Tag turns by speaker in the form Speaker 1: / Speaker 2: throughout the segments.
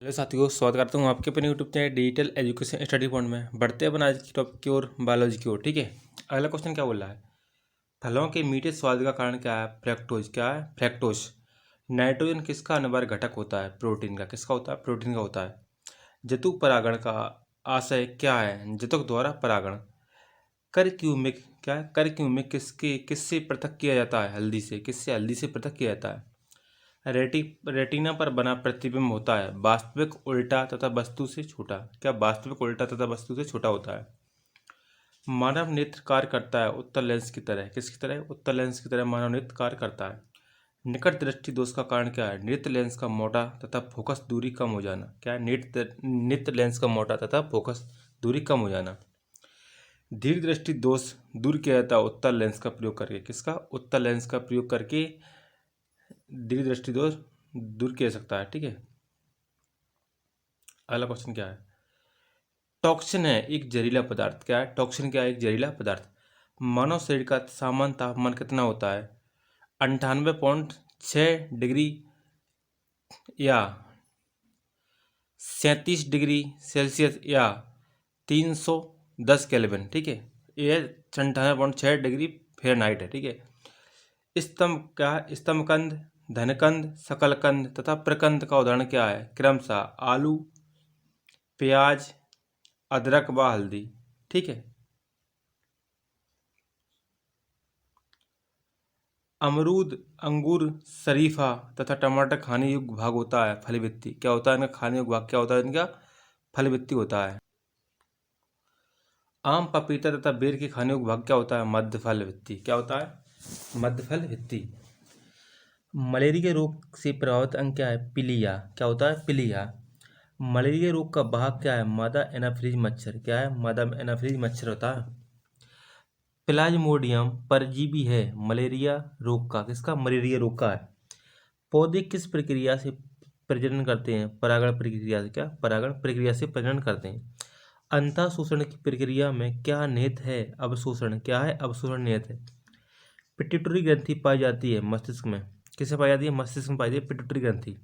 Speaker 1: Hello साथियों, स्वागत करता हूँ आपके अपने YouTube channel digital education study point में। बढ़ते हैं अपन आज की टॉपिक की ओर, बायोलॉजी की ओर। ठीक है, अगला क्वेश्चन क्या बोल रहा है? फलों के मीठे स्वाद का कारण क्या है? फ्रैक्टोज। क्या है? फ्रैक्टोज। नाइट्रोजन किसका अनिवार्य घटक होता है? प्रोटीन का। किसका होता है? प्रोटीन का होता है। जतु परागण का आशय क्या है? जतुक द्वारा परागण। करक्यूमिक। क्या है? करक्यूमिक किससे पृथक किया जाता है? हल्दी से। किससे? हल्दी से पृथक किया जाता है। रेटिना पर बना प्रतिबिंब होता है वास्तविक, उल्टा तथा वस्तु से छोटा। क्या वास्तविक, उल्टा तथा वस्तु से छोटा होता है? मानव नेत्र कार्य करता है उत्तल लेंस की तरह। किसकी तरह? उत्तल लेंस की तरह मानव नेत्र कार्य करता है। निकट दृष्टि दोष का कारण क्या है? नेत्र लेंस का मोटा तथा फोकस दूरी कम हो जाना। क्या है? नेत्र लेंस का मोटा तथा फोकस दूरी कम हो जाना। दीर्घ दृष्टि दोष दूर किया जाता है उत्तल लेंस का प्रयोग करके। किसका? उत्तल लेंस का प्रयोग करके दीर्घ दृष्टि दोष दूर किया जा सकता है। ठीक है, अगला क्वेश्चन क्या है? टॉक्सिन है एक जहरीला पदार्थ। क्या है? टॉक्सिन क्या है? एक जहरीला पदार्थ। मानव शरीर का सामान्य तापमान कितना होता है? 98.6 डिग्री या 37 डिग्री सेल्सियस या 310 केल्विन। ठीक है, ये 98.6 डिग्री फ़ारेनहाइट है। ठीक है। स्तंभ। क्या है? स्तंभकंद, धनकंद, शकलकंद तथा प्रकंद का उदाहरण क्या है? क्रमशः आलू, प्याज, अदरक व हल्दी। ठीक है। अमरूद, अंगूर, शरीफा तथा टमाटर खाने योग्य भाग होता है फल-वित्ती। क्या होता है इनका खाने योग्य भाग? क्या होता है इनका? फल-वित्ती होता है। आम, पपीता तथा बेर के खाने योग्य भाग क्या होता है? मध्य फल-वित्ती। क्या होता है? मध्य फल-वित्ती। मलेरिया रोग से प्रभावित अंग क्या है? पीलिया। क्या होता है? पीलिया। मलेरिया रोग का वाहक क्या है? मादा एनाफिलीज मच्छर। क्या है? मादा एनाफिलीज मच्छर होता है। प्लाज्मोडियम परजीवी है मलेरिया रोग का। किसका? मलेरिया रोग का है। पौधे किस प्रक्रिया से प्रजनन करते हैं? परागण प्रक्रिया से। क्या? परागण प्रक्रिया से प्रजनन करते हैं। अंतः शोषण की प्रक्रिया में क्या निहित है? अवशोषण। क्या है? अवशोषण निहित है। पिट्यूटरी ग्रंथि पाई जाती है मस्तिष्क में। किसे पाई जाती है? मस्तिष्क में पाई जाती है पिट्यूटरी ग्रंथि।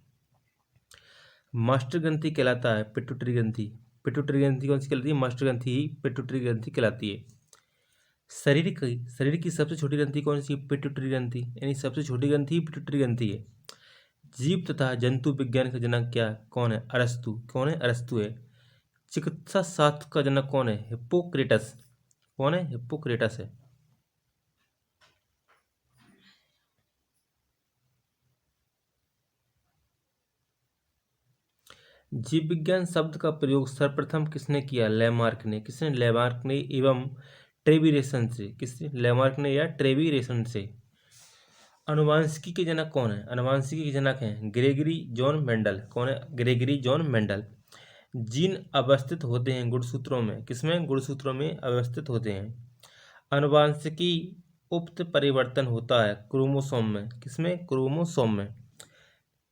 Speaker 1: मास्टर ग्रंथि कहलाता है पिट्यूटरी ग्रंथि। पिट्यूटरी ग्रंथि कौन सी कहलाती है? मास्टर ग्रंथि ही पिट्यूटरी ग्रंथि कहलाती है। शरीर की सबसे छोटी ग्रंथि कौन सी? पिट्यूटरी ग्रंथि, यानी सबसे छोटी ग्रंथि ही पिट्यूटरी ग्रंथि है। जीव तथा जंतु विज्ञान का जनक क्या है? कौन है? अरस्तु। कौन है? अरस्तु है। चिकित्सा शास्त्र का जनक कौन है? हिप्पोक्रेटस। कौन है? हिप्पोक्रेटस है। जीव विज्ञान शब्द का प्रयोग सर्वप्रथम किसने किया? लेमार्क ने। किसने? लेमार्क ने एवं ट्रेविरेसन से। किसने? लेमार्क ने या ट्रेविरेसन से। अनुवांशिकी के जनक कौन है? अनुवांशिकी के जनक हैं ग्रेगरी जॉन मेंडल। कौन है? Gregory John Mendel. जीन अवस्थित होते हैं गुणसूत्रों में। किसमें? गुणसूत्रों में अवस्थित होते हैं। अनुवांशिकी उक्त परिवर्तन होता है क्रोमोसोम में। किसमें? क्रोमोसोम में।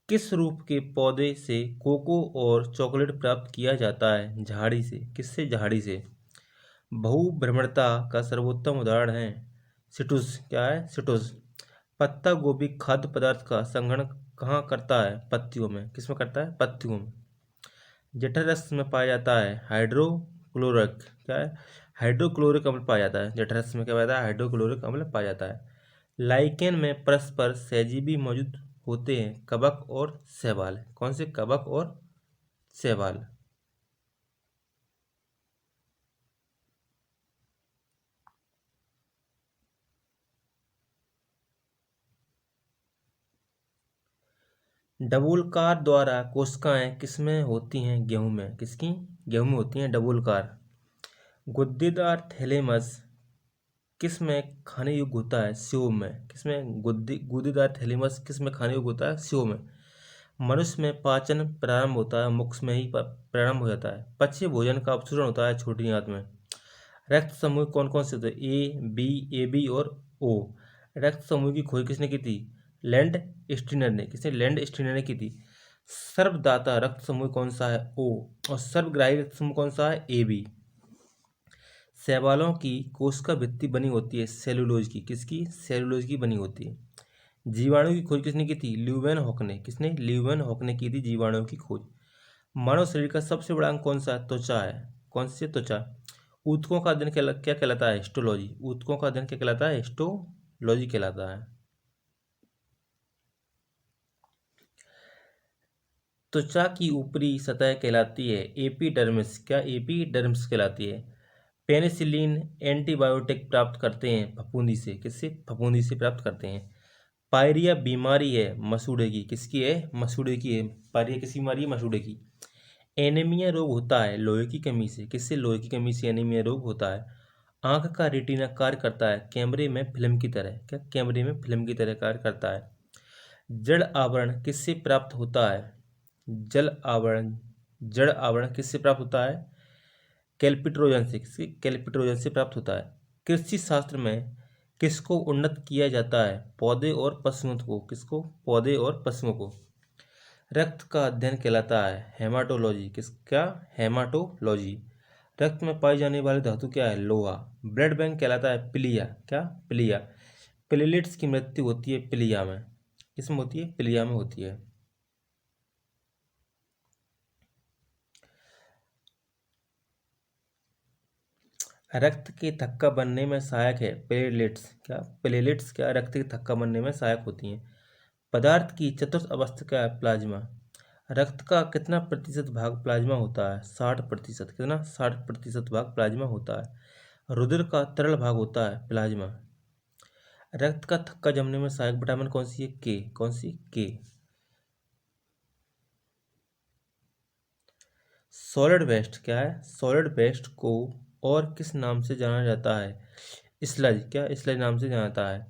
Speaker 1: किस रूप के पौधे से कोको और चॉकलेट प्राप्त किया जाता है? झाड़ी से। किससे? झाड़ी से। बहुभ्रमणता का सर्वोत्तम उदाहरण है सिट्रुस। क्या है? सिट्रुस। पत्ता गोभी खाद्य पदार्थ का संग्रहण कहाँ करता है? पत्तियों में। किसमें करता है? पत्तियों में। जठररस में पाया जाता है हाइड्रोक्लोरिक। क्या है? हाइड्रोक्लोरिक अम्ल पाया जाता है जठररस में। क्या पाया जाता है? हाइड्रोक्लोरिक अम्ल पाया जाता है। लाइकेन में परस्पर सहजीवी मौजूद होते हैं कवक और शैवाल। कौन से? कवक और शैवाल। डबोलकार द्वारा कोशिकाएं किसमें होती हैं? गेहूं में। किसकी? गेहूं में होती हैं डबोलकार। गुद्देदार थैलेमस किस में खाने योग्य होता है? सेव में। किसमें? गुद्देदार थैलेमस किस में खाने योग्य होता है? सेव में। मनुष्य में पाचन प्रारंभ होता है मुख में ही प्रारंभ हो जाता है। पच्य भोजन का अपशोषण होता है छोटी आंत में। रक्त समूह कौन कौन से होते हैं? ए, बी, ए बी और ओ। रक्त समूह की खोज किसने की थी? लैंड स्टीनर ने। किसने? लैंड स्टीनर ने की थी। सर्वदाता रक्त समूह कौन सा है? ओ। और सर्वग्राही रक्त समूह कौन सा है? A B. शैवालों की कोशिका भित्ति बनी होती है सेलुलोज की। किसकी? सेलुलोज की बनी होती है। जीवाणु की खोज किसने की थी? ल्यूवेन हॉक ने। किसने? ल्यूवेन हॉक ने की थी जीवाणु की खोज। मानव शरीर का सबसे बड़ा अंग कौन सा है? त्वचा है। कौन सी? त्वचा। ऊतकों का अध्ययन क्या कहलाता है? हिस्टोलॉजी। ऊतकों का अध्ययन क्या कहलाता है? हिस्टोलॉजी कहलाता है। त्वचा की ऊपरी सतह कहलाती है एपिडर्मिस। क्या? एपिडर्मिस कहलाती है। पेनिसिलिन एंटीबायोटिक प्राप्त करते हैं फफूंदी से। किससे? फफूंदी से प्राप्त करते हैं। पायरिया बीमारी है मसूड़े की। किसकी है? मसूड़े की है। पायरिया किसकी बीमारी है? मसूड़े की। एनीमिया रोग होता है लोहे की कमी से। किससे? लोहे की कमी से एनीमिया रोग होता है। आंख का रेटिना कार्य करता है कैमरे में फिल्म की तरह। क्या? कैमरे में फिल्म की तरह कार्य करता है। जड़ आवरण किससे प्राप्त होता है? जड़ आवरण किससे प्राप्त होता है? कैल्पिट्रोजन से। किससे? कैल्पिट्रोजन से प्राप्त होता है। कृषि शास्त्र में किसको उन्नत किया जाता है? पौधे और पशुओं को। किसको? पौधे और पशुओं को। रक्त का अध्ययन कहलाता है हेमाटोलॉजी। किसका? हेमाटोलॉजी। रक्त में पाई जाने वाली धातु क्या है? लोहा। ब्लड बैंक कहलाता है पिलिया। क्या? पिलिया। प्लेटलेट्स की मृत्यु होती है पिलिया में। किसमें होती है? पिलिया में होती है। रक्त के थक्का बनने में सहायक है प्लेटलेट्स। क्या? प्लेटलेट्स क्या? रक्त के थक्का बनने में सहायक होती हैं। पदार्थ की चतुर्थ अवस्था क्या है? प्लाज्मा। रक्त का कितना प्रतिशत भाग प्लाज्मा होता है? 60%। कितना? 60% भाग प्लाज्मा होता है। रुधिर का तरल भाग होता है प्लाज्मा। रक्त का थक्का जमने में सहायक विटामिन कौन सी है? के। कौन सी? के। सॉलिड वेस्ट क्या है? सॉलिड वेस्ट को और किस नाम से जाना जाता है? स्लज। क्या? स्लज नाम से जाना जाता है।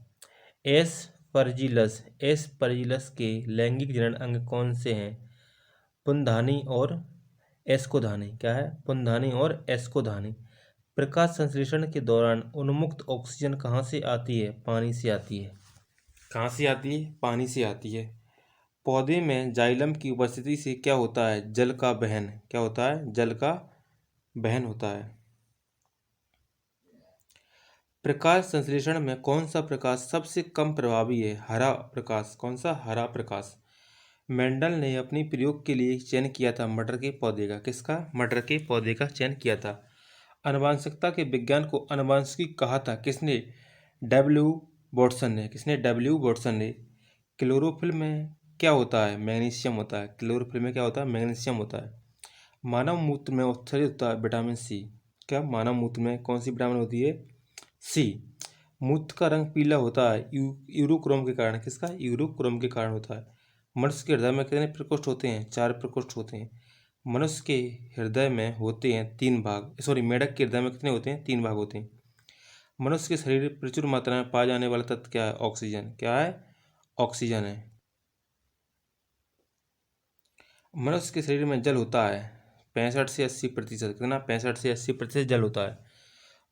Speaker 1: एस परजिलस के लैंगिक जनन अंग कौन से हैं? पुनधानी और एस्कोधानी। क्या है? पुनधानी और एस्कोधानी। प्रकाश संश्लेषण के दौरान उन्मुक्त ऑक्सीजन कहाँ से आती है? पानी से आती है। कहाँ से आती है? पानी से आती है। पौधे में जाइलम की उपस्थिति से क्या होता है? जल का वहन। क्या होता है? जल का वहन होता है। प्रकाश संश्लेषण में कौन सा प्रकाश सबसे कम प्रभावी है? हरा प्रकाश। कौन सा? हरा प्रकाश। मेंडल ने अपनी प्रयोग के लिए चयन किया था मटर के पौधे का। किसका? मटर के पौधे का चयन किया था। आनुवंशिकता के विज्ञान को आनुवंशिकी कहा था किसने? डब्ल्यू वॉटसन ने। किसने? डब्ल्यू वॉटसन ने। क्लोरोफिल में क्या होता है? मैग्नीशियम होता है। क्लोरोफिल में क्या होता है? मैग्नीशियम होता है। मानव मूत्र में उत्सर्जित होता है विटामिन सी। क्या? मानव मूत्र में कौन सी विटामिन होती है? सी। मूत्र का रंग पीला होता है यूरोक्रोम के कारण। किसका? यूरोक्रोम के कारण होता है। मनुष्य के हृदय में कितने प्रकोष्ठ होते हैं? 4 प्रकोष्ठ होते हैं। मनुष्य के हृदय में होते हैं 3 भाग। सॉरी, मेढक के हृदय में कितने होते हैं? 3 भाग होते हैं। मनुष्य के शरीर में प्रचुर मात्रा में पाया जाने वाला तत्व क्या है? ऑक्सीजन। क्या है? ऑक्सीजन है। मनुष्य के शरीर में जल होता है 65 से 80%। कितना? 65 से 80% जल होता है।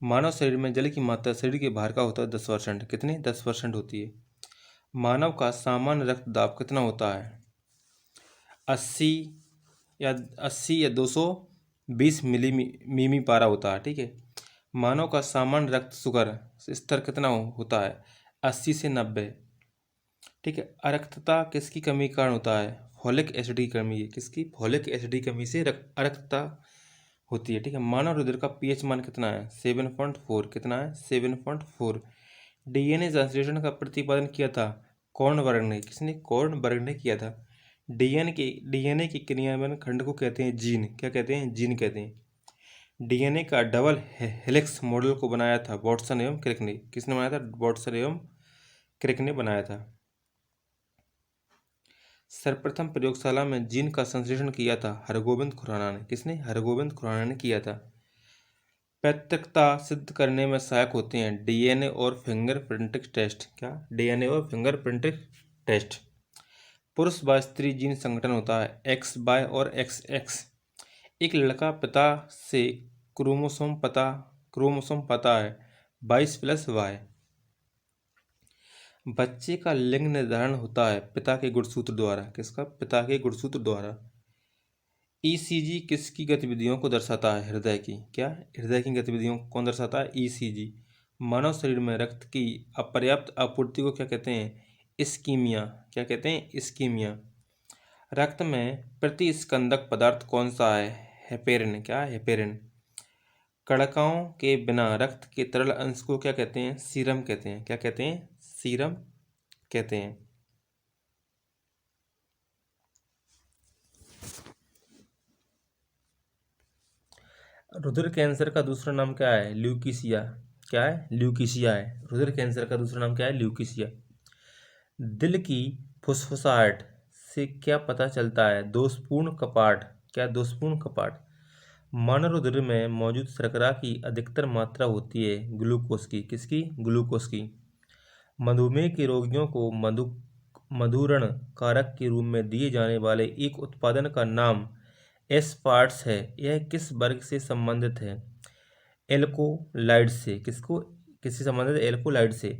Speaker 1: मानव शरीर में जल की मात्रा शरीर के भार का होता है 10%। कितनी? 10% होती है। मानव का सामान्य रक्त दाब कितना होता है? 80 या 220 मिमी पारा होता है। ठीक है। मानव का सामान्य रक्त शुगर स्तर कितना होता है? 80 से 90। ठीक है। अरक्तता किसकी कमी के कारण होता है? फॉलिक एसिड की कमी है। किसकी? फॉलिक एसिड की कमी से अरक्तता होती है। ठीक है। मानव रुधिर का पीएच मान कितना है? 7.4। कितना है? 7.4। डीएनए ट्रांसलेशन का प्रतिपादन किया था कॉर्नबर्ग ने। किसने? कॉर्नबर्ग ने किया था। डीएनए के क्रियान्वयन खंड को कहते हैं जीन। क्या कहते हैं? जीन कहते हैं। डीएनए का डबल हेलिक्स मॉडल को बनाया था वॉटसन एवं क्रिक ने। किसने बनाया था? वॉटसन एवं क्रिक ने बनाया था। सर्वप्रथम प्रयोगशाला में जीन का संश्लेषण किया था हरगोविंद खुराना ने। किसने? हरगोविंद खुराना ने किया था। पैतृकता सिद्ध करने में सहायक होते हैं डीएनए और फिंगरप्रिंटिंग टेस्ट। क्या? डीएनए और फिंगरप्रिंटिंग टेस्ट। पुरुष व स्त्री जीन संगठन होता है एक्स वाई और एक्स एक्स। एक लड़का पिता से क्रोमोसोम पता है 22+Y। बच्चे का लिंग निर्धारण होता है पिता के गुणसूत्र द्वारा। किसका? पिता के गुणसूत्र द्वारा। ईसीजी किसकी गतिविधियों को दर्शाता है? हृदय की। क्या? हृदय की गतिविधियों को कौन दर्शाता है? ईसीजी। मानव शरीर में रक्त की अपर्याप्त आपूर्ति को क्या कहते हैं? इस्कीमिया। क्या कहते हैं? इस्कीमिया। रक्त में प्रतिस्कंदक पदार्थ कौन सा है? हेपेरिन। क्या? हेपेरिन। कणिकाओं के बिना रक्त के तरल अंश को क्या कहते हैं? सीरम कहते हैं। क्या कहते हैं? सीरम कहते हैं। रुधिर कैंसर का दूसरा नाम क्या है? ल्यूकीसिया। क्या है? ल्यूकीसिया है। रुधिर कैंसर का दूसरा नाम क्या है? ल्यूकीसिया। दिल की फुसफुसाहट से क्या पता चलता है? दोषपूर्ण कपाट। क्या? दोषपूर्ण कपाट। मानव रुधिर में मौजूद शर्करा की अधिकतर मात्रा होती है ग्लूकोज की। किसकी? ग्लूकोज की। मधुमेह के रोगियों को मधुरण कारक के रूप में दिए जाने वाले एक उत्पादन का नाम एस्पार्ट्स है। यह किस वर्ग से संबंधित है? एल्कोलाइड से। किससे संबंधित है? एल्कोलाइड से।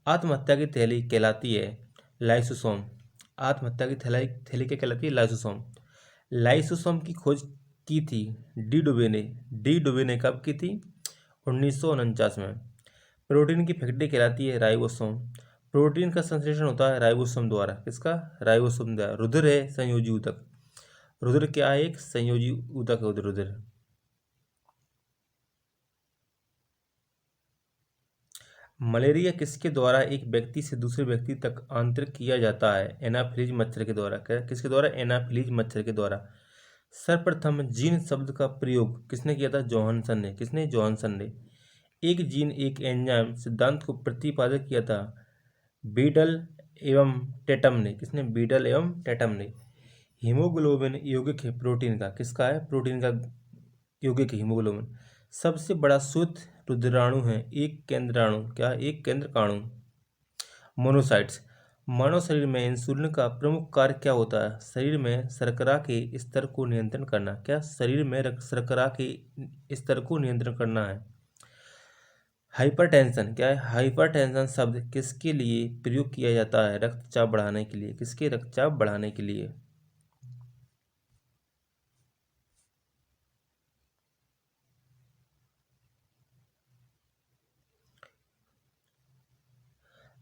Speaker 1: आत्महत्या की थैली कहलाती है लाइसोसोम। आत्महत्या की थैली क्या कहलाती है? लाइसोसोम। लाइसोसोम की खोज की थी डी डुबे ने। डी डुबे ने कब की थी? 1949 में। प्रोटीन की फैक्ट्री कहलाती है राइबोसोम। प्रोटीन का संश्लेषण होता है राइबोसोम द्वारा। किसका? राइबोसोम द्वारा। रुधिर है संयोजी ऊतक। रुधिर क्या है? एक संयोजी ऊतक है रुधिर। मलेरिया किसके द्वारा एक व्यक्ति से दूसरे व्यक्ति तक आंतरिक किया जाता है? एनाफिलीज मच्छर के द्वारा। किसके द्वारा? एनाफिलीज मच्छर के द्वारा। सर्वप्रथम जीन शब्द का प्रयोग किसने किया था? जॉनसन ने। किसने? जॉनसन ने। एक जीन एक एंजाइम सिद्धांत को प्रतिपादित किया था बीडल एवं टेटम ने। किसने? बीडल एवं टेटम ने। हीमोग्लोबिन यौगिक है प्रोटीन का। किसका है? प्रोटीन का यौगिक है हीमोग्लोबिन। सबसे बड़ा शुद्ध रुधिराणु है एक केंद्राणु। क्या? एक केंद्रकाणु। मोनोसाइट्स। मानव शरीर में इंसुलिन का प्रमुख कार्य क्या होता है? शरीर में शर्करा के स्तर को नियंत्रण करना। क्या? शरीर में शर्करा के स्तर को नियंत्रण करना है। हाइपरटेंशन। क्या है? हाइपरटेंशन शब्द किसके लिए प्रयोग किया जाता है? रक्तचाप बढ़ाने के लिए। किसके? रक्तचाप बढ़ाने के लिए।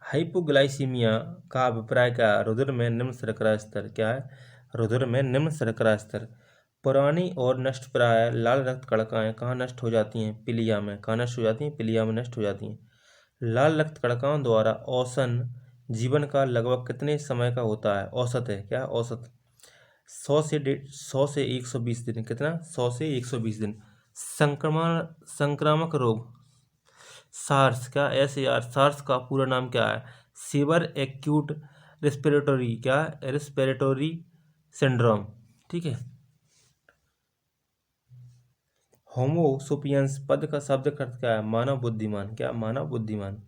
Speaker 1: हाइपोग्लाइसीमिया का अभिप्राय क्या है? रुधिर में निम्न शर्करा स्तर। क्या है? रुधिर में निम्न शर्करा स्तर। पुरानी और नष्ट प्राय लाल रक्त कणिकाएं कहाँ नष्ट हो जाती हैं? पीलिया में। कहाँ नष्ट हो जाती हैं? पीलिया में नष्ट हो जाती हैं। लाल रक्त कणिकाओं द्वारा औसतन जीवन का लगभग कितने समय का होता है? औसत है। क्या? औसत 100 से 120 दिन। कितना? 100 से 120 दिन। संक्रामक रोग सार्स। क्या? SAR। सार्स का पूरा नाम क्या है? Severe acute respiratory. क्या? Respiratory syndrome. ठीक है। होमो सुपियंस पद का शब्द अर्थ क्या है? मानव बुद्धिमान। क्या? मानव बुद्धिमान।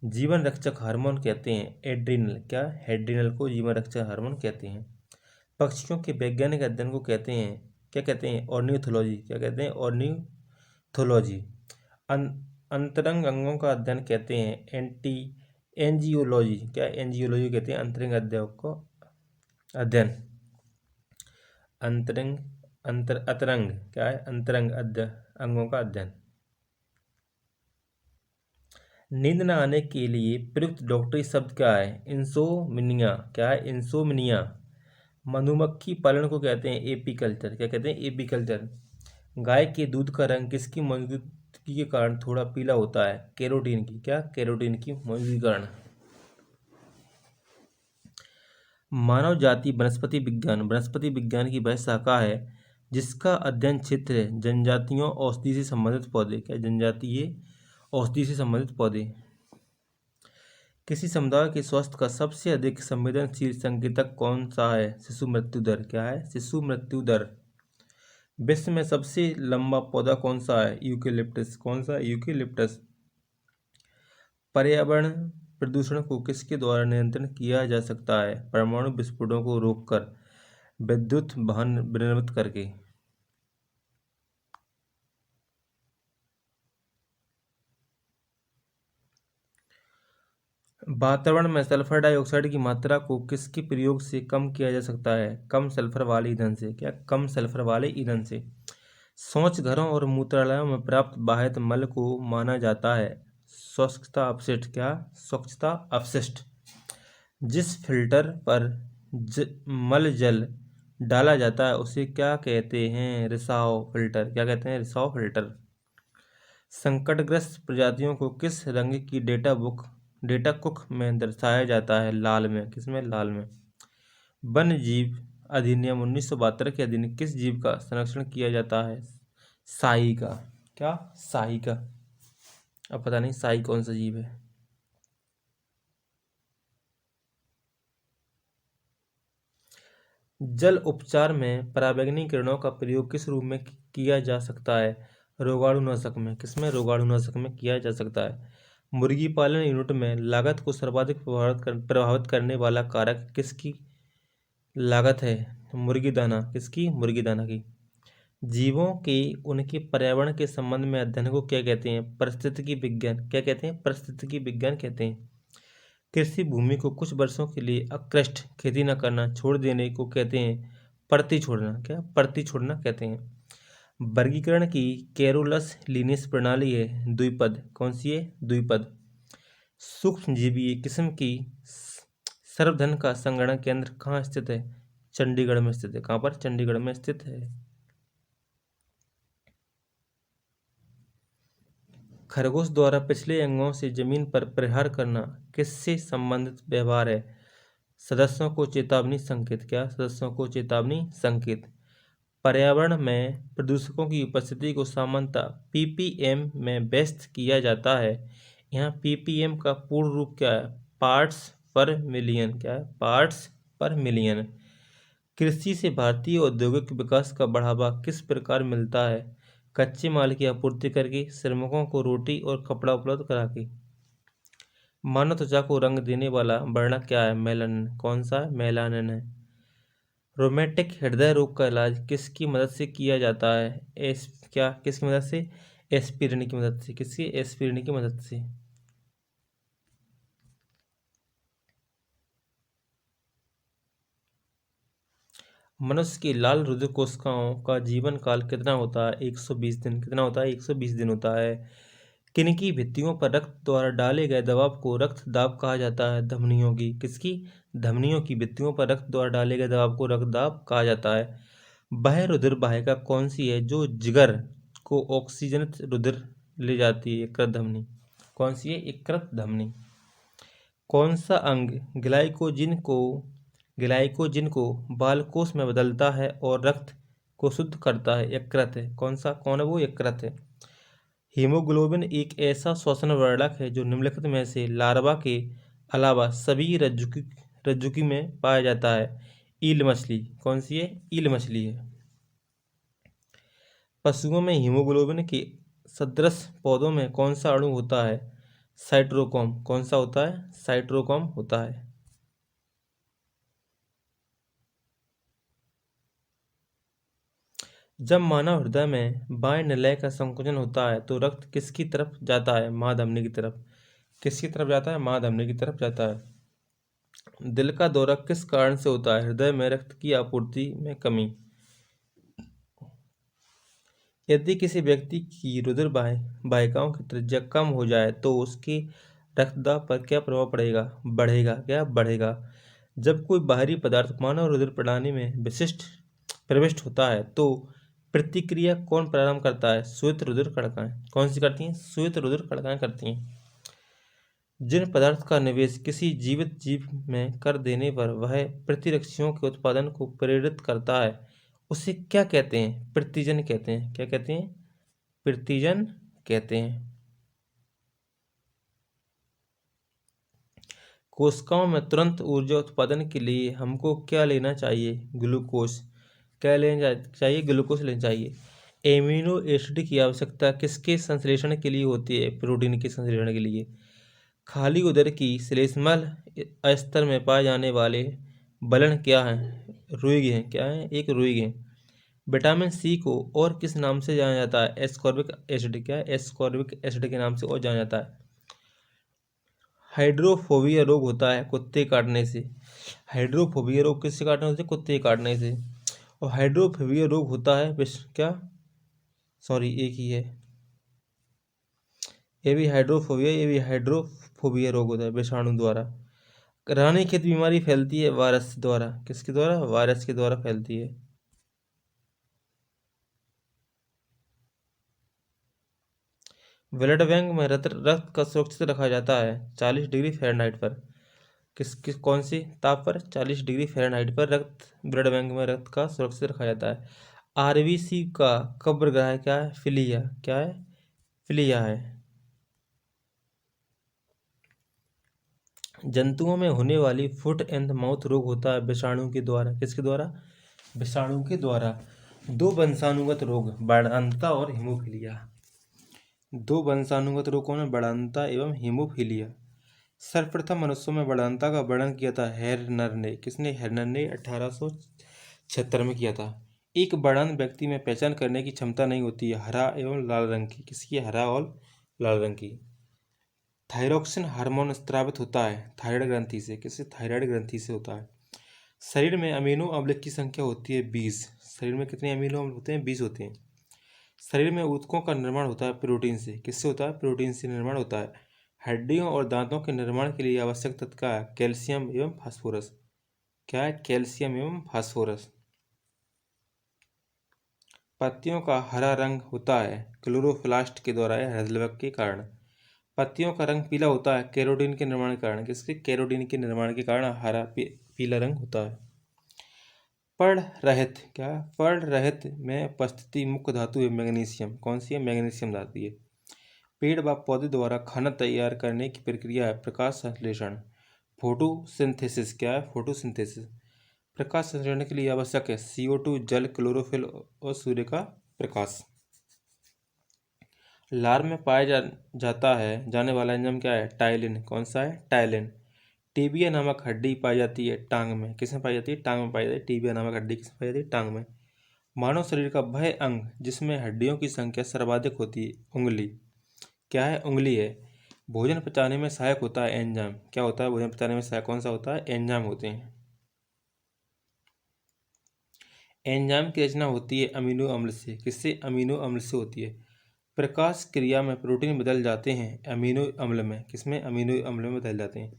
Speaker 1: जीवन रक्षक हार्मोन कहते हैं एड्रिनल। क्या? एड्रिनल को जीवन रक्षक हार्मोन कहते हैं। पक्षियों के वैज्ञानिक अध्ययन को कहते हैं क्या? कहते हैं ऑर्निथोलॉजी। क्या कहते हैं? ऑर्निथोलॉजी। अंतरंग अंगों का अध्ययन कहते हैं एंजियोलॉजी। क्या? एंजियोलॉजी कहते हैं अंतरंग अध्ययन को अध्ययन। अतरंग। क्या है? अंतरंग अंगों का अध्ययन। नींद न आने के लिए प्रयुक्त डॉक्टरी शब्द क्या है? इंसोमिनिया। क्या है? इंसोमिनिया। मधुमक्खी पालन को कहते हैं एपीकल्चर। क्या कहते हैं? एपीकल्चर। गाय के दूध का रंग किसकी मौजूदगी के कारण थोड़ा पीला होता है? कैरोटीन की। क्या? कैरोटीन की मौजूदगी के कारण। मानव जाति वनस्पति विज्ञान की वह शाखा है जिसका अध्ययन क्षेत्र है जनजातियों औषधि से संबंधित पौधे। क्या? जनजातीय औषधि से संबंधित पौधे। किसी समुदाय के स्वास्थ्य का सबसे अधिक संवेदनशील संकेतक कौन सा है? शिशु मृत्यु दर। क्या है? शिशु मृत्यु दर। विश्व में सबसे लंबा पौधा कौन सा है? यूकेलिप्टस। कौन सा? यूकेलिप्टस। पर्यावरण प्रदूषण को किसके द्वारा नियंत्रण किया जा सकता है? परमाणु विस्फोटों को रोककर, विद्युत वाहन निर्मित करके। वातावरण में सल्फर डाइऑक्साइड की मात्रा को किसके प्रयोग से कम किया जा सकता है? कम सल्फर वाले ईंधन से। क्या? कम सल्फर वाले ईंधन से। शौच घरों और मूत्रालयों में प्राप्त बाह्य मल को माना जाता है स्वच्छता अपशिष्ट। क्या? स्वच्छता अपशिष्ट। जिस फिल्टर पर मल जल डाला जाता है उसे क्या कहते हैं? रिसाव फिल्टर। क्या कहते हैं? रिसाव फिल्टर। संकटग्रस्त प्रजातियों को किस रंग की डेटा कुक में दर्शाया जाता है? लाल में। किसमें? लाल में। वन्य जीव अधिनियम 1972 के अधीन किस जीव का संरक्षण किया जाता है? साई का। क्या? साई का। अब पता नहीं साई कौन सा जीव है। जल उपचार में पराबैंगनी किरणों का प्रयोग किस रूप में किया जा सकता है? रोगाणुनाशक में। किसमें? रोगाणुनाशक में किया जा सकता है। मुर्गी पालन यूनिट में लागत को सर्वाधिक प्रभावित करने वाला कारक किसकी लागत है? मुर्गी दाना। किसकी? मुर्गी दाना की। जीवों के उनके पर्यावरण के संबंध में अध्ययन को क्या कहते हैं? पारिस्थितिकी विज्ञान। क्या कहते हैं? पारिस्थितिकी विज्ञान कहते हैं। कृषि भूमि को कुछ वर्षों के लिए अकृष्ट खेती न करना छोड़ देने को कहते हैं परती छोड़ना। क्या? परती छोड़ना कहते हैं। वर्गीकरण की कैरोलस लिनियस प्रणाली है द्विपद। कौन सी है? द्विपद। सूक्ष्मजीवी किस्म की सर्वधन का संगणन केंद्र कहाँ स्थित है? चंडीगढ़ में स्थित है। कहाँ पर? चंडीगढ़ में स्थित है। खरगोश द्वारा पिछले अंगों से जमीन पर प्रहार करना किससे संबंधित व्यवहार है? सदस्यों को चेतावनी संकेत। क्या? सदस्यों को चेतावनी संकेत। पर्यावरण में प्रदूषकों की उपस्थिति को सामान्यतः पीपीएम में व्यक्त किया जाता है। यहाँ पीपीएम का पूर्ण रूप क्या है? पार्ट्स पर मिलियन। क्या है? पार्ट्स पर मिलियन। कृषि से भारतीय औद्योगिक विकास का बढ़ावा किस प्रकार मिलता है? कच्चे माल की आपूर्ति करके, श्रमिकों को रोटी और कपड़ा उपलब्ध करा के। मानव त्वचा को रंग देने वाला वर्णक क्या है? मेलानिन। कौन सा है? मेलानिन है। रोमैटिक हृदय रोग का इलाज किसकी मदद से किया जाता है? किसकी मदद से? एस्पिरिन की मदद से। किसकी? एस्पिरिन की मदद से। मनुष्य की लाल रुधिर कोशिकाओं का जीवन काल कितना होता है? 120 दिन। कितना होता है? 120 दिन होता है। किनकी भित्तियों पर रक्त द्वारा डाले गए दबाव को रक्त दाब कहा जाता है? धमनियों की। किसकी? धमनियों की भित्तियों पर रक्त द्वारा डाले गए दबाव को रक्त दाब कहा जाता है। वह रुधिर वाहिका कौन सी है जो जिगर को ऑक्सीजनित रुधिर ले जाती है? यकृत धमनी। कौन सी है? यकृत धमनी। कौन सा अंग ग्लाइकोजिन को बालकोष में बदलता है और रक्त को शुद्ध करता है? यकृत है। कौन है वो? यकृत है। हीमोग्लोबिन एक ऐसा श्वसन वर्णक है जो निम्नलिखित में से लार्वा के अलावा सभी रज्जुकी में पाया जाता है। ईल मछली। कौन सी है? ईल मछली है। पशुओं में हीमोग्लोबिन के सदृश पौधों में कौन सा अणु होता है? साइटोक्रोम। कौन सा होता है? साइटोक्रोम होता है। जब मानव हृदय में बाएं निलय का संकुचन होता है तो रक्त किसकी तरफ जाता है? महाधमनी की तरफ। किसकी तरफ जाता है? महाधमनी की तरफ जाता है। दिल का दौरा किस कारण से होता है? हृदय में रक्त की आपूर्ति में कमी। यदि किसी व्यक्ति की रुधिर वाहिकाओं की त्रिज्या कम हो जाए तो उसके रक्तदाब पर क्या प्रभाव पड़ेगा? बढ़ेगा। क्या? बढ़ेगा। जब कोई बाहरी पदार्थ मानव रुधिर प्रणाली में प्रविष्ट होता है तो प्रतिक्रिया कौन प्रारंभ करता है? श्वेत रुधिर कणिकाएं। कौन सी करती हैं? श्वेत रुधिर कणिकाएं करती हैं। जिन पदार्थ का निवेश किसी जीवित जीव में कर देने पर वह प्रतिरक्षियों के उत्पादन को प्रेरित करता है उसे क्या कहते हैं? प्रतिजन कहते हैं। क्या कहते हैं? प्रतिजन कहते हैं। कोशिकाओं में तुरंत ऊर्जा उत्पादन के लिए हमको क्या लेना चाहिए? ग्लूकोज। क्या लेना चाहिए? ग्लूकोज लेना चाहिए। एमिनो एसिड की आवश्यकता किसके संश्लेषण के लिए होती है? प्रोटीन के संश्लेषण के लिए। खाली उदर की श्लेष्मल स्तर में पाए जाने वाले बलन क्या हैं? रुइग हैं। क्या है? एक रुइग है। विटामिन सी को और किस नाम से जाना जाता है? Ascorbic acid. क्या है? एस्कॉर्बिक एसिड के नाम से और जाना जाता है। हाइड्रोफोबिया रोग होता है कुत्ते काटने से। हाइड्रोफोबिया रोग किससे काटने से? कुत्ते काटने से। और हाइड्रोफोबिया रोग होता है क्या? सॉरी, एक ही है। ये भी हाइड्रोफोबिया रोग होता है विषाणु द्वारा। रानीखेत बीमारी फैलती है वायरस द्वारा, किसके द्वारा? वायरस के द्वारा फैलती है। ब्लड बैंक में रक्त का सुरक्षित रखा जाता है 40 डिग्री फ़ारेनहाइट पर। किस कौन सी ताप पर? 40 डिग्री फ़ारेनहाइट पर ब्लड बैंक में रक्त का सुरक्षित रखा जाता है। आरबीसी का कब्रगाह क्या है? फिलिया। क्या है? फिलिया है। जंतुओं में होने वाली फुट एंड माउथ रोग होता है विषाणु के द्वारा, किसके द्वारा? विषाणु के द्वारा। दो वंशाणुगत रोग बाढ़ंता और हीमोफीलिया। दो वंशाणुगत रोग कौन है? बाढ़ंता एवं हीमोफीलिया। सर्वप्रथम मनुष्यों में बाढ़ंता का वर्णन किया था हेरनर ने। किसने? हेरनर ने 1876 में किया था। एक बाढ़ंत व्यक्ति में पहचान करने की क्षमता नहीं होती है, हरा एवं लाल रंग की। किसकी? हरा और लाल रंग की। थायरोक्सिन हार्मोन स्रावित होता है थायराइड ग्रंथि से। किससे? थायराइड ग्रंथि से होता है। शरीर में अमीनो अम्ल की संख्या होती है 20। शरीर में कितने अमीनो अम्ल होते हैं? 20 होते हैं। शरीर में ऊतकों का निर्माण होता है प्रोटीन से। किससे होता है? प्रोटीन से निर्माण होता है। हड्डियों और दांतों के निर्माण के लिए आवश्यक तत्व क्या है? कैल्शियम एवं फास्फोरस। क्या है? कैल्शियम एवं फास्फोरस। पत्तियों का हरा रंग होता है क्लोरोप्लास्ट के द्वारा या हृदय के कारण। पत्तियों का रंग पीला होता है कैरोटीन के निर्माण के कारण। किसके? कैरोटीन के निर्माण के कारण हरा पीला रंग होता है। पर्ण रहित। क्या? पर्ण रहित में उपस्थिति मुख्य धातु है मैग्नीशियम। कौन सी है? मैग्नीशियम धातु है। पेड़ व पौधे द्वारा खाना तैयार करने की प्रक्रिया है प्रकाश संश्लेषण, फोटोसिंथेसिस। क्या है? फोटोसिंथेसिस। प्रकाश संश्लेषण के लिए आवश्यक है CO2, जल, क्लोरोफिल और सूर्य का प्रकाश। लार में पाया जाता है जाने वाला एंजाइम क्या है? टाइलिन। कौन सा है? टाइलिन। टीबिया नामक हड्डी पाई जाती है टांग में। किसमें पाई जाती है? टांग में पाई जाती है। टीबिया नामक हड्डी किसमें पाई जाती है? टांग में। मानव शरीर का वह अंग जिसमें हड्डियों की संख्या सर्वाधिक होती है, उंगली। क्या है? उंगली है। भोजन पचाने में सहायक होता है एंजाइम। क्या होता है? भोजन पचाने में सहायक कौन सा होता है? एंजाइम होते हैं। एंजाइम की रचना होती है अमीनो अम्ल से। किससे? अमीनो अम्ल से होती है। प्रकाश क्रिया में प्रोटीन बदल जाते हैं अमीनो अम्ल में। किसमें? अमीनो अम्ल में बदल जाते हैं।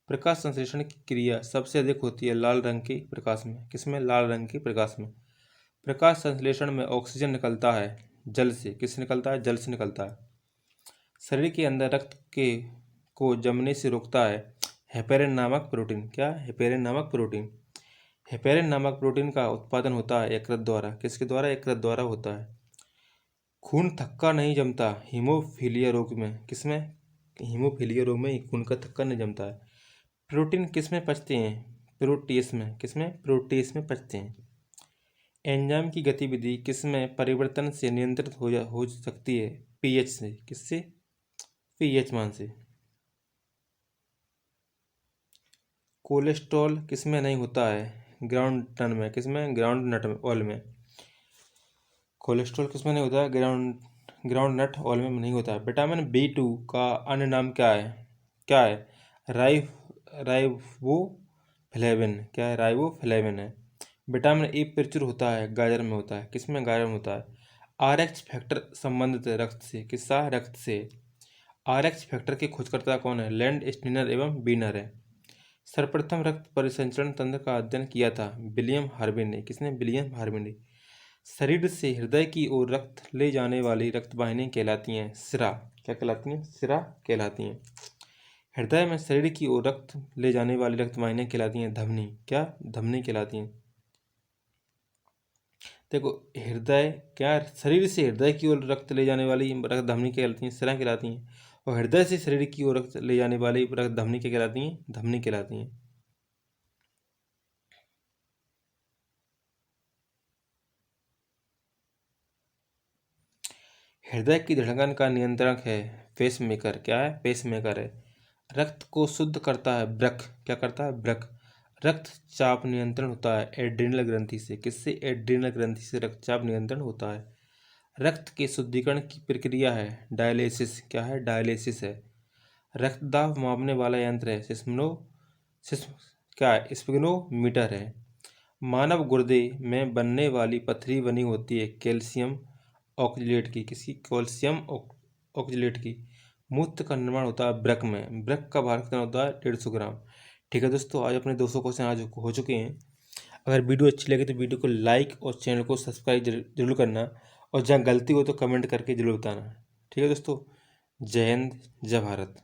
Speaker 1: प्रकाश संश्लेषण की क्रिया सबसे अधिक होती है लाल रंग के प्रकाश में। किसमें? लाल रंग के प्रकाश में। प्रकाश संश्लेषण में ऑक्सीजन निकलता है जल से। किससे निकलता है? जल से निकलता है। शरीर के अंदर रक्त के को जमने से रोकता है हेपेरिन नामक प्रोटीन। क्या? हेपेरिन नामक प्रोटीन। हेपेरिन नामक प्रोटीन का उत्पादन होता है यकृत द्वारा। किसके द्वारा? यकृत द्वारा होता है। खून थक्का नहीं जमता हीमोफीलिया रोग में। किसमें? हीमोफीलिया रोग में खून का थक्का नहीं जमता है। प्रोटीन किसमें पचते हैं? प्रोटीस में। किसमें? प्रोटीस में पचते हैं। एंजाइम की गतिविधि किसमें परिवर्तन से नियंत्रित हो सकती है? पीएच से। किससे? पीएच मान से। कोलेस्ट्रॉल किसमें नहीं होता है? ग्राउंड नट में। किसमें? ग्राउंड नट ऑयल में। कोलेस्ट्रॉल किसमें नहीं होता है? ग्राउंड नट ऑयल में नहीं होता है। विटामिन B2 का अन्य नाम क्या है? क्या है? राइबोफ्लेविन। क्या है? राइबोफ्लेविन है। विटामिन ए प्रचुर होता है गाजर में होता है। किसमें? गाजर में होता है। RH फैक्टर संबंधित है रक्त से। किसका? रक्त से। RH फैक्टर के खोजकर्ता कौन है? लैंड स्टीनर एवं बीनर है। सर्वप्रथम रक्त परिसंचरण तंत्र का अध्ययन किया था विलियम हार्वे ने। किसने? विलियम हार्वे ने। शरीर से हृदय की ओर रक्त ले जाने वाली रक्तवाहिनी कहलाती हैं सिरा। क्या कहलाती हैं? सिरा कहलाती हैं। हृदय में शरीर की ओर रक्त ले जाने वाली रक्तवाहिनियां कहलाती हैं धमनी। क्या? धमनी कहलाती हैं। देखो, हृदय क्या? शरीर से हृदय की ओर रक्त ले जाने वाली रक्त धमनी कहलाती हैं सिरा कहलाती हैं। और हृदय से शरीर की ओर रक्त ले जाने वाली रक्त धमनी क्या कहलाती हैं? धमनी कहलाती हैं। हृदय की धड़कन का नियंत्रक है पेसमेकर। क्या है? पेसमेकर है। रक्त को शुद्ध करता है वृक्क। क्या करता है? वृक्क। रक्तचाप नियंत्रण होता है एड्रिनल ग्रंथि से। किससे? एड्रिनल ग्रंथि से रक्तचाप नियंत्रण होता है। रक्त के शुद्धिकरण की प्रक्रिया है डायलिसिस। क्या है? डायलिसिस है। रक्तदाब मापने वाला यंत्र है सिस्म क्या है? स्पिग्नोमीटर है। मानव गुर्दे में बनने वाली पथरी बनी होती है कैल्शियम ऑक्जेलेट की। किसकी? कैल्शियम ऑक्जेलेट की। मूत्र का निर्माण होता है वृक्क में। वृक्क का भार कितना होता है? 150 ग्राम। ठीक है दोस्तों, आज अपने 200 क्वेश्चन आज हो चुके हैं। अगर वीडियो अच्छी लगे तो वीडियो को लाइक और चैनल को सब्सक्राइब जरूर करना, और जहाँ गलती हो तो कमेंट करके जरूर बताना। ठीक है दोस्तों, जय हिंद, जय भारत।